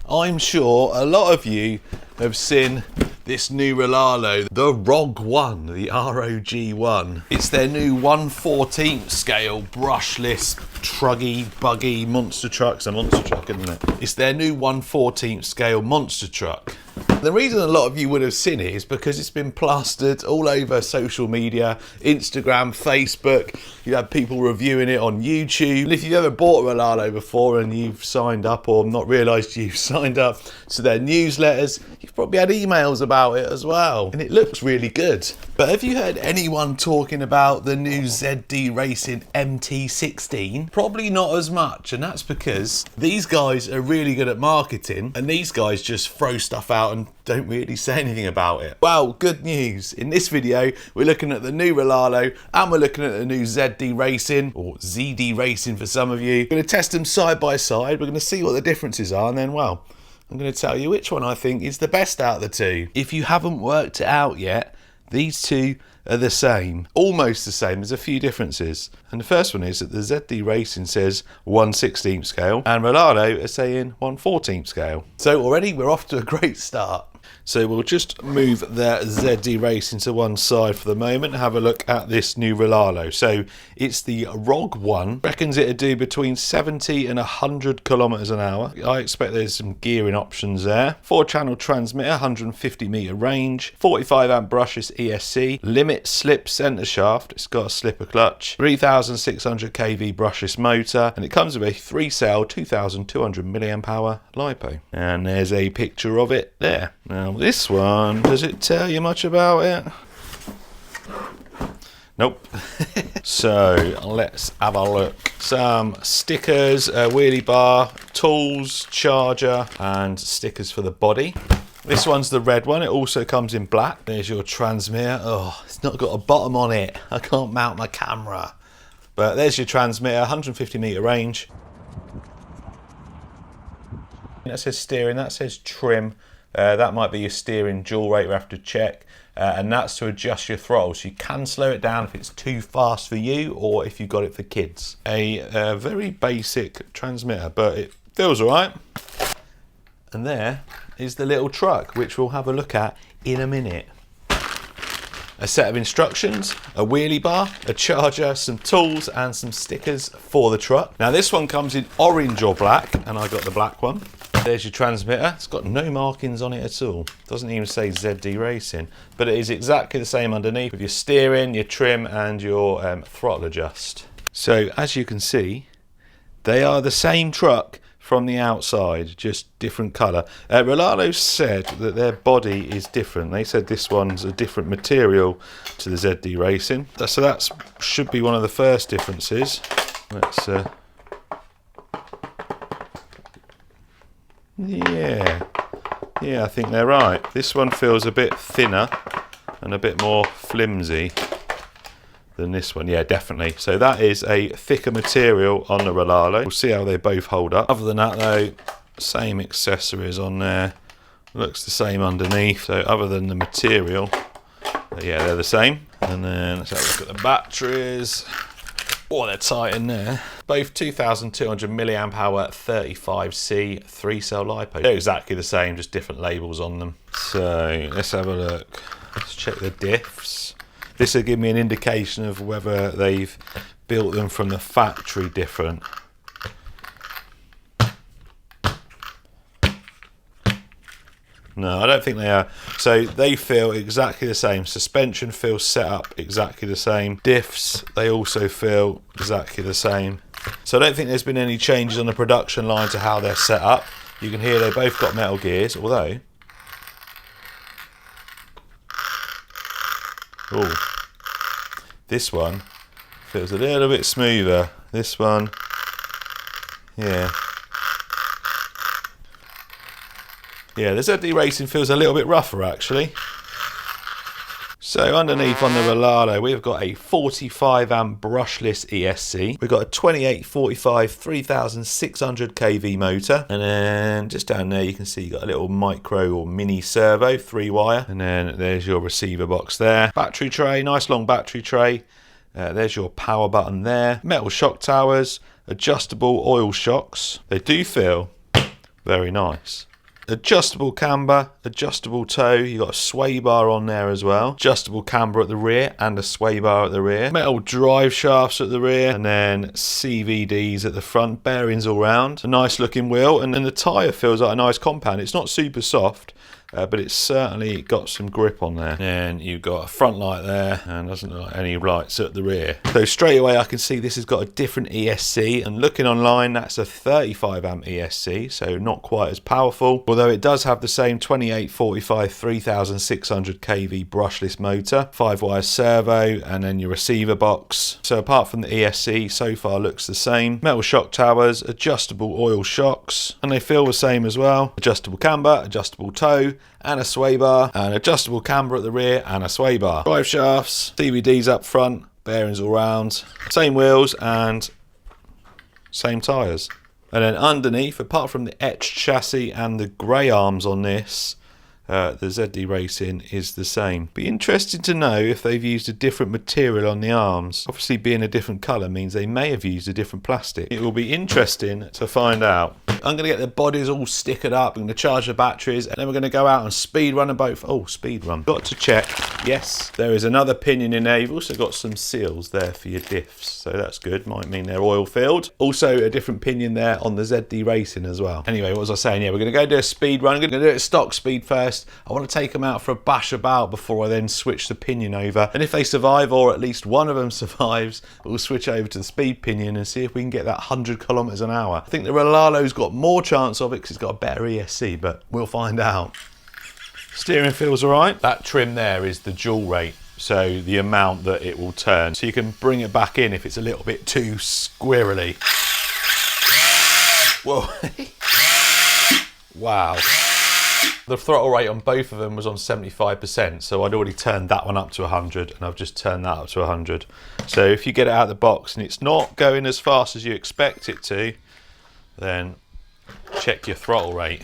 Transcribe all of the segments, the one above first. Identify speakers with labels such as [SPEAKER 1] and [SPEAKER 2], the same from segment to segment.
[SPEAKER 1] I'm sure a lot of you have seen this new Rlaarlo, the ROG1, the ROG1. It's their new 1/14 scale brushless, truggy, buggy monster truck. It's a monster truck, isn't it? It's their new 1/14 scale monster truck. The reason a lot of you would have seen it is because it's been plastered all over social media, Instagram, Facebook. You have people reviewing it on YouTube. And if you've ever bought a Rlaarlo before and you've signed up or not realised you've signed up to their newsletters, you've probably had emails about it as well. And it looks really good. But have you heard anyone talking about the new ZD Racing MT16? Probably not as much, and that's because these guys are really good at marketing, and these guys just throw stuff out and don't really say anything about it. Well, good news. In this video, we're looking at the new Rlaarlo and we're looking at the new ZD Racing, or ZD Racing for some of you. We're going to test them side by side. We're going to see what the differences are, and then, well, I'm going to tell you which one I think is the best out of the two. If you haven't worked it out yet, these two are the same, almost the same. There's a few differences. And the first one is that the ZD Racing says 1/16 scale and Rlaarlo are saying 1/14 scale. So already we're off to a great start. So we'll just move the ZD Racing to one side for the moment and have a look at this new Rlaarlo. So it's the ROG1. Reckons it'll do between 70 and 100 kilometers an hour. I expect there's some gearing options there. 4-channel transmitter, 150 meter range, 45 amp brushless ESC, limit slip center shaft. It's got a slipper clutch, 3600 kV brushless motor, and it comes with a 3-cell 2200 milliamp hour LiPo. And there's a picture of it there. Now this one, does it tell you much about it? Nope. So let's have a look. Some stickers, a wheelie bar, tools, charger, and stickers for the body. This one's the red one. It also comes in black. There's your transmitter. Oh, it's not got a bottom on it. I can't mount my camera. But there's your transmitter, 150 meter range. That says steering, that says trim. That might be your steering dual rate, we have to check. And that's to adjust your throttle. So you can slow it down if it's too fast for you or if you've got it for kids. A very basic transmitter, but it feels all right. And there is the little truck, which we'll have a look at in a minute. A set of instructions, a wheelie bar, a charger, some tools and some stickers for the truck. Now this one comes in orange or black, and I got the black one. There's your transmitter. It's got no markings on it at all. Doesn't even say ZD Racing, but it is exactly the same underneath with your steering, your trim and your throttle adjust. So as you can see, they are the same truck from the outside, just different colour. Rlaarlo said that their body is different. They said this one's a different material to the ZD Racing. So that should be one of the first differences. Let's yeah, I think they're right. This one feels a bit thinner and a bit more flimsy than this one. Yeah, definitely. So that is a thicker material on the Rlaarlo. We'll see how they both hold up. Other than that though, same accessories on there. Looks the same underneath. So other than the material, yeah, they're the same. And then let's have a look at the batteries. Oh, they're tight in there. Both 2200 milliamp hour 35C 3-cell LiPo. They're exactly the same, just different labels on them. So let's have a look. Let's check the diffs. This will give me an indication of whether they've built them from the factory different. No, I don't think they are. So they feel exactly the same. Suspension feels set up exactly the same. Diffs, they also feel exactly the same. So I don't think there's been any changes on the production line to how they're set up. You can hear they both got metal gears, although... oh, this one feels a little bit smoother. This one, yeah. Yeah, the ZD Racing feels a little bit rougher actually. So underneath on the Rlaarlo, we've got a 45 amp brushless ESC. We've got a 2845 3600 kV motor. And then just down there you can see you got a little micro or mini servo, 3-wire. And then there's your receiver box there. Battery tray, nice long battery tray. There's your power button there. Metal shock towers, adjustable oil shocks. They do feel very nice. Adjustable camber, adjustable toe, you got a sway bar on there as well. Adjustable camber at the rear and a sway bar at the rear. Metal drive shafts at the rear, and then CVDs at the front, bearings all round. A nice looking wheel, and then the tyre feels like a nice compound. It's not super soft, but it's certainly got some grip on there. And you've got a front light there, and doesn't look like any lights at the rear. So straight away I can see this has got a different ESC, and looking online that's a 35 amp ESC, so not quite as powerful, although it does have the same 2845 3600 kV brushless motor, 5-wire servo, and then your receiver box. So apart from the ESC, so far looks the same. Metal shock towers, adjustable oil shocks, and they feel the same as well. Adjustable camber, adjustable toe, and a sway bar, and adjustable camber at the rear and a sway bar. Drive shafts, CVDs up front, bearings all round, same wheels and same tyres. And then underneath, apart from the etched chassis and the grey arms on this, the ZD Racing is the same. Be interesting to know if they've used a different material on the arms. Obviously being a different colour means they may have used a different plastic. It will be interesting to find out. I'm going to get the bodies all stickered up, I'm going to charge the batteries, and then we're going to go out and speed run them both. Oh, speed run. Got to check, yes, there is another pinion in there. You've also got some seals there for your diffs, so that's good. Might mean they're oil filled. Also a different pinion there on the ZD Racing as well. Anyway, what was I saying? Yeah, we're going to go do a speed run. I'm going to do it at stock speed first. I want to take them out for a bash about before I then switch the pinion over. And if they survive, or at least one of them survives, we'll switch over to the speed pinion and see if we can get that 100 kilometers an hour. I think the Rlaarlo's got more chance of it because it's got a better ESC, but we'll find out. Steering feels alright. That trim there is the dual rate, so the amount that it will turn. So you can bring it back in if it's a little bit too squirrely. Whoa. Wow. The throttle rate on both of them was on 75%, so I'd already turned that one up to 100, and I've just turned that up to 100. So if you get it out of the box and it's not going as fast as you expect it to, then check your throttle rate.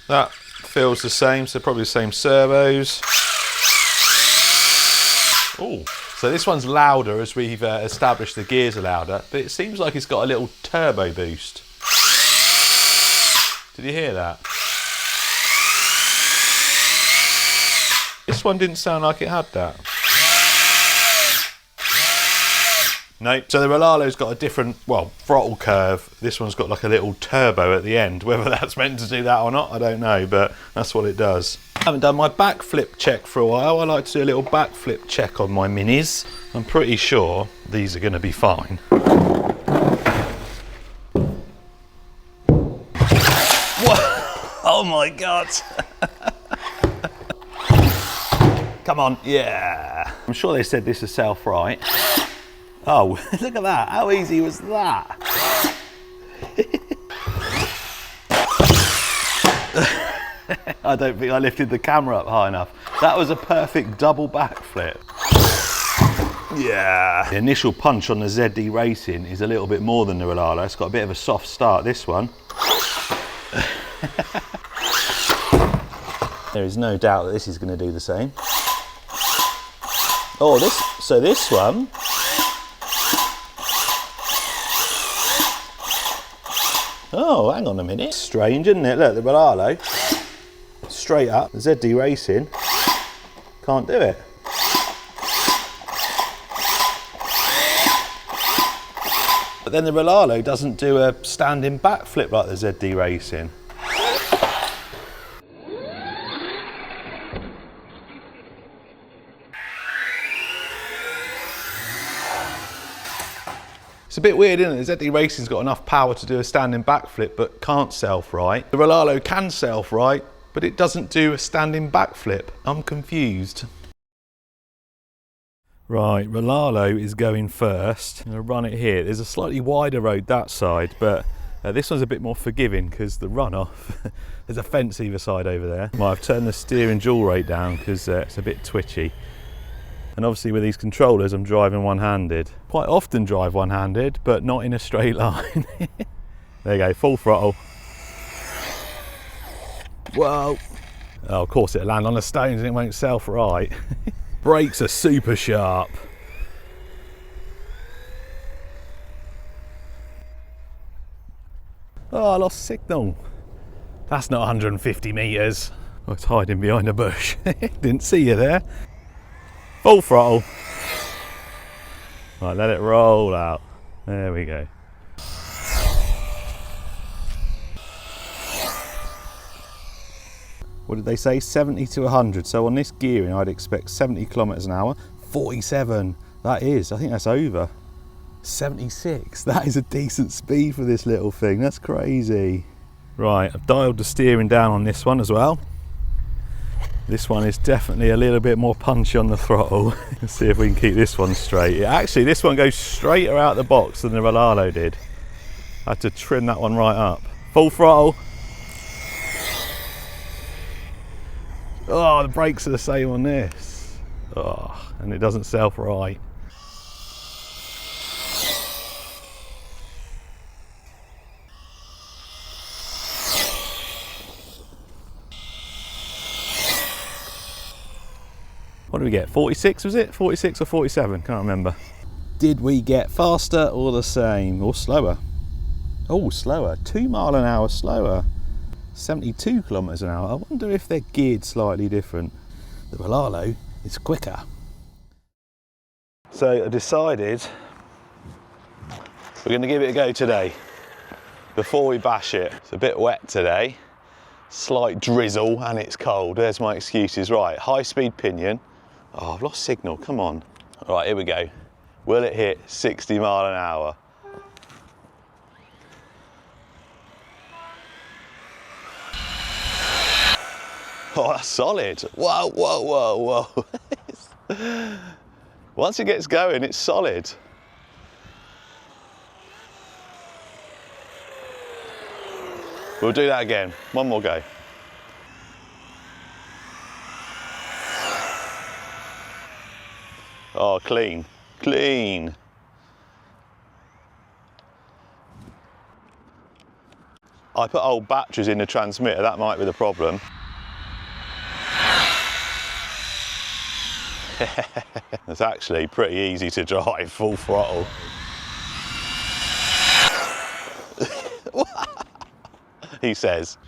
[SPEAKER 1] That feels the same, so probably the same servos. Oh, so this one's louder as we've established the gears are louder, but it seems like it's got a little turbo boost. Did you hear that? This one didn't sound like it had that. No, so the Rlaarlo's got a different, well, throttle curve. This one's got like a little turbo at the end. Whether that's meant to do that or not, I don't know, but that's what it does. I haven't done my backflip check for a while. I like to do a little backflip check on my minis. I'm pretty sure these are going to be fine. What? Oh my God. Come on, yeah. I'm sure they said this is self-right. Oh, look at that. How easy was that? I don't think I lifted the camera up high enough. That was a perfect double backflip. Yeah. The initial punch on the ZD Racing is a little bit more than the Rlaarlo. It's got a bit of a soft start, this one. There is no doubt that this is going to do the same. Oh, this one. Oh, hang on a minute. Strange, isn't it? Look, the Rlaarlo, straight up, the ZD Racing, can't do it. But then the Rlaarlo doesn't do a standing backflip like the ZD Racing. It's a bit weird, isn't it? The ZD Racing's got enough power to do a standing backflip, but can't self-right. The Rlaarlo can self-right, but it doesn't do a standing backflip. I'm confused. Right, Rlaarlo is going first. I'm going to run it here. There's a slightly wider road that side, but this one's a bit more forgiving because the runoff, there's a fence either side over there. Well, I've turned the steering dual rate down because it's a bit twitchy. And obviously with these controllers, I'm driving one-handed. Quite often drive one-handed, but not in a straight line. There you go, full throttle. Whoa. Oh, of course it'll land on the stones and it won't self-right. Brakes are super sharp. Oh, I lost signal. That's not 150 metres. I was hiding behind a bush. Didn't see you there. Full throttle. Right, let it roll out. There we go. What did they say? 70 to 100. So on this gearing, I'd expect 70 kilometres an hour. 47. That is, I think that's over. 76. That is a decent speed for this little thing. That's crazy. Right, I've dialed the steering down on this one as well. This one is definitely a little bit more punchy on the throttle. Let's see if we can keep this one straight. Actually, this one goes straighter out the box than the Rlaarlo did. I had to trim that one right up. Full throttle. Oh, the brakes are the same on this. Oh, and it doesn't self right. What did we get? 46 was it? 46 or 47? Can't remember. Did we get faster or the same or slower? Oh, slower. 2 mile an hour slower. 72 kilometres an hour. I wonder if they're geared slightly different. The Rlaarlo is quicker. So I decided we're going to give it a go today before we bash it. It's a bit wet today, slight drizzle and it's cold. There's my excuses. Right, high speed pinion. Oh, I've lost signal, come on. All right, here we go. Will it hit 60 mile an hour? Oh, that's solid. Whoa, whoa, whoa, whoa. Once it gets going, it's solid. We'll do that again. One more go. Oh, clean, clean. I put old batteries in the transmitter, that might be the problem. It's actually pretty easy to drive, full throttle. He says.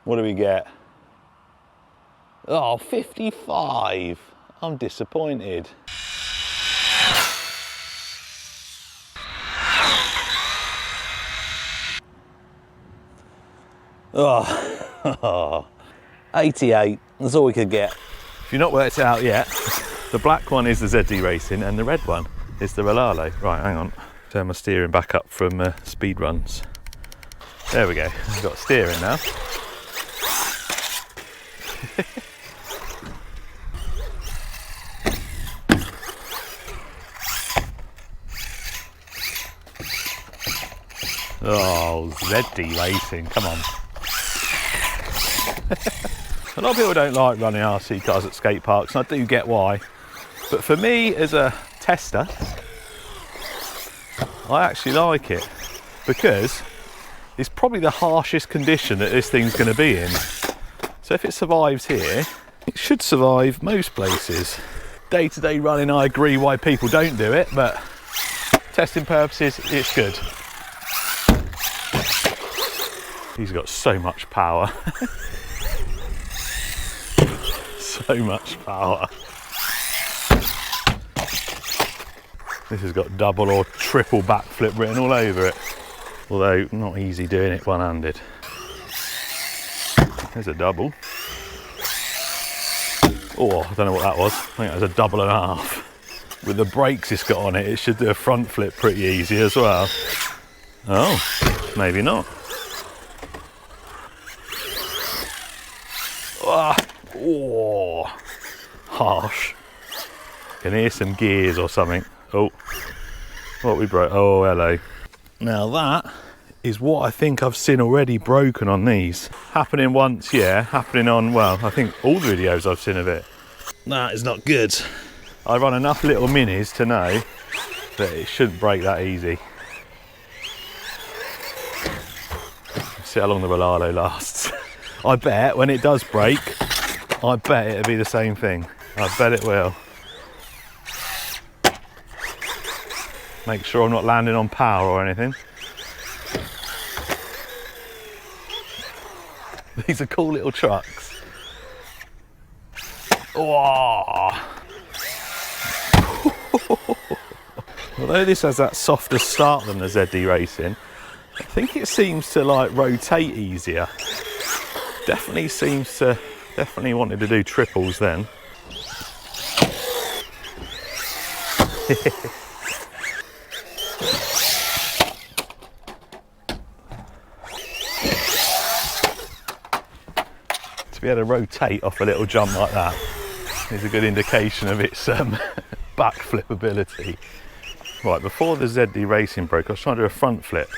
[SPEAKER 1] What do we get? Oh, 55. I'm disappointed. Oh, 88, that's all we could get. If you've not worked it out yet, the black one is the ZD Racing and the red one is the Rlaarlo. Right, hang on. Turn my steering back up from speed runs. There we go, I've got steering now. Oh, ZD Racing, come on. A lot of people don't like running RC cars at skate parks, and I do get why. But for me, as a tester, I actually like it because it's probably the harshest condition that this thing's going to be in. So if it survives here, it should survive most places. Day-to-day running, I agree why people don't do it, but testing purposes, it's good. He's got so much power. So much power. This has got double or triple backflip written all over it. Although not easy doing it one-handed. There's a double. Oh, I don't know what that was. I think that was a double and a half. With the brakes it's got on it, it should do a front flip pretty easy as well. Oh, maybe not. Oh, harsh. Can hear some gears or something. Oh, what we broke. Oh, hello. Now that is what I think I've seen already broken on these. Happening once, yeah. Happening on, well, I think all the videos I've seen of it. That is not good. I run enough little minis to know that it shouldn't break that easy. See how long the Rlaarlo lasts. I bet when it does break, I bet it'll be the same thing. I bet it will. Make sure I'm not landing on power or anything. These are cool little trucks. Whoa. Although this has that softer start than the ZD Racing, I think it seems to like rotate easier. Definitely wanted to do triples then. To be able to rotate off a little jump like that is a good indication of its backflip ability. Right, before the ZD Racing broke, I was trying to do a front flip.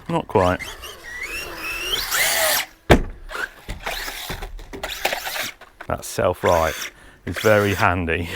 [SPEAKER 1] Not quite. That self-right is very handy.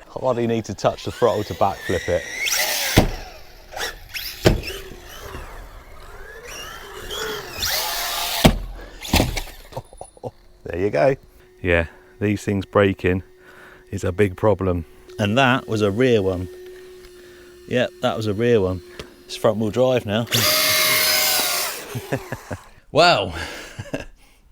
[SPEAKER 1] Hardly need to touch the throttle to backflip it. There you go. Yeah, these things breaking is a big problem. And that was a rear one. Yep, that was a rear one. It's front wheel drive now. Well,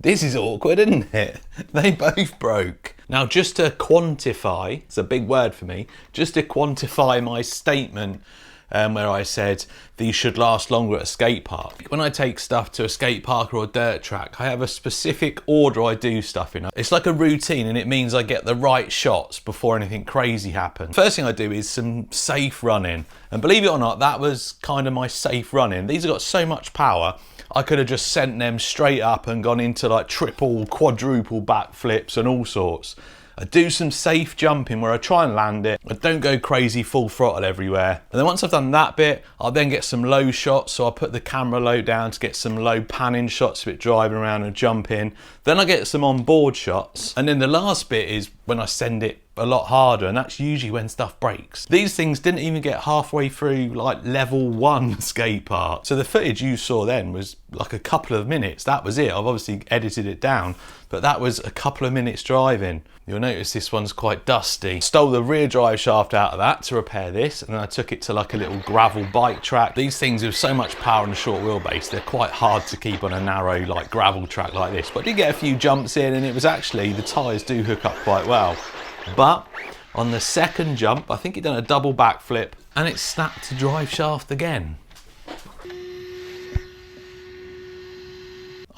[SPEAKER 1] this is awkward, isn't it? They both broke. Now, just to quantify, it's a big word for me, just to quantify my statement where I said these should last longer at a skate park. When I take stuff to a skate park or a dirt track, I have a specific order I do stuff in. It's like a routine, and it means I get the right shots before anything crazy happens. First thing I do is some safe running. And believe it or not, that was kind of my safe running. These have got so much power, I could have just sent them straight up and gone into like triple, quadruple backflips and all sorts. I do some safe jumping where I try and land it. I don't go crazy full throttle everywhere. And then once I've done that bit, I'll then get some low shots. So I'll put the camera low down to get some low panning shots of it driving around and jumping. Then I get some onboard shots. And then the last bit is when I send it a lot harder, and that's usually when stuff breaks. These things didn't even get halfway through like level 1 skate park. So the footage you saw then was like a couple of minutes. That was it. I've obviously edited it down, but that was a couple of minutes driving. You'll notice this one's quite dusty. Stole the rear drive shaft out of that to repair this, and then I took it to like a little gravel bike track. These things have so much power on a short wheelbase, they're quite hard to keep on a narrow like gravel track like this. But I did get a few jumps in, and it was actually, the tyres do hook up quite well. But on the second jump, I think it done a double backflip and it snapped the drive shaft again.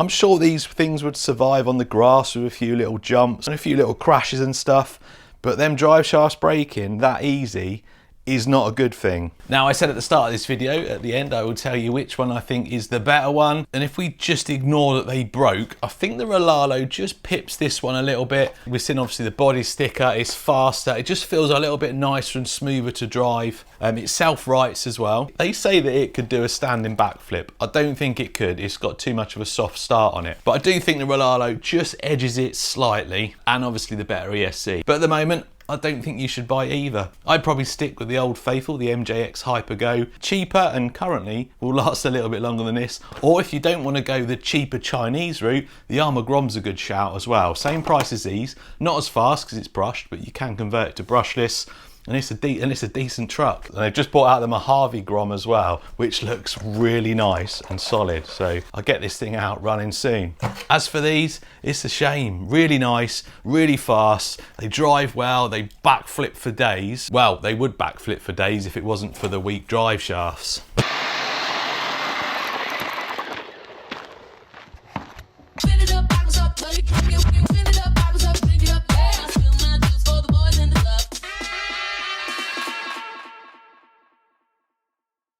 [SPEAKER 1] I'm sure these things would survive on the grass with a few little jumps and a few little crashes and stuff, but them drive shafts breaking that easy is not a good thing. Now, I said at the start of this video, at the end I will tell you which one I think is the better one, and if we just ignore that they broke, I think the Rlaarlo just pips this one a little bit. We've seen obviously the body sticker, it's faster, it just feels a little bit nicer and smoother to drive. It self-rights as well. They say that it could do a standing backflip. I don't think it could, it's got too much of a soft start on it. But I do think the Rlaarlo just edges it slightly, and obviously the better ESC. But at the moment, I don't think you should buy either. I'd probably stick with the old faithful, the MJX Hyper Go. Cheaper and currently will last a little bit longer than this. Or if you don't want to go the cheaper Chinese route, the Armour Grom's a good shout as well. Same price as these, not as fast because it's brushed, but you can convert it to brushless. And it's a decent truck. And they've just brought out the Mojave Grom as well, which looks really nice and solid. So I'll get this thing out running soon. As for these, it's a shame. Really nice, really fast. They drive well, they backflip for days. Well, they would backflip for days if it wasn't for the weak drive shafts.